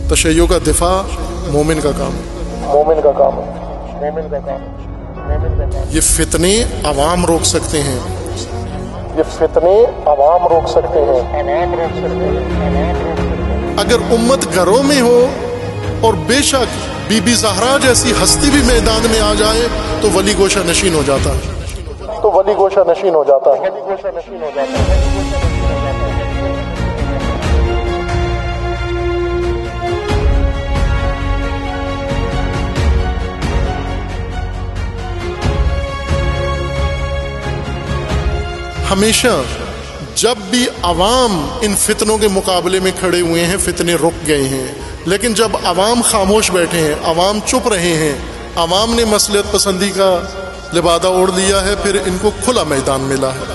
تشیع کا دفاع مومن کا کام ہے. یہ فتنے عوام روک سکتے ہیں. اگر امت گھروں میں ہو اور بے شک بی بی زہرا جیسی ہستی بھی میدان میں آ جائے تو ولی گوشہ نشین ہو جاتا ہے. ہمیشہ جب بھی عوام ان فتنوں کے مقابلے میں کھڑے ہوئے ہیں فتنے رک گئے ہیں، لیکن جب عوام خاموش بیٹھے ہیں، عوام چپ رہے ہیں، عوام نے مصلحت پسندی کا لبادہ اوڑھ لیا ہے، پھر ان کو کھلا میدان ملا ہے.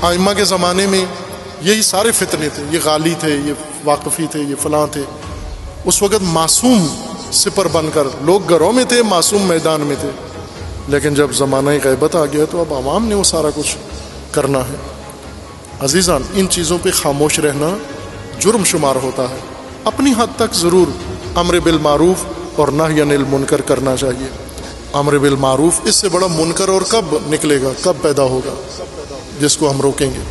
ائمہ کے زمانے میں یہی سارے فتنے تھے، یہ غالی تھے، یہ واقفی تھے، یہ فلاں تھے. اس وقت معصوم سپر بن کر لوگ گھروں میں تھے، معصوم میدان میں تھے. لیکن جب زمانہ غیبت آ گیا تو اب عوام نے وہ سارا کچھ کرنا ہے. عزیزان، ان چیزوں پہ خاموش رہنا جرم شمار ہوتا ہے. اپنی حد تک ضرور امر بالمعروف اور نہی عن المنکر کرنا چاہیے. امر بالمعروف، اس سے بڑا منکر اور کب نکلے گا، کب پیدا ہوگا، جس کو ہم روکیں گے.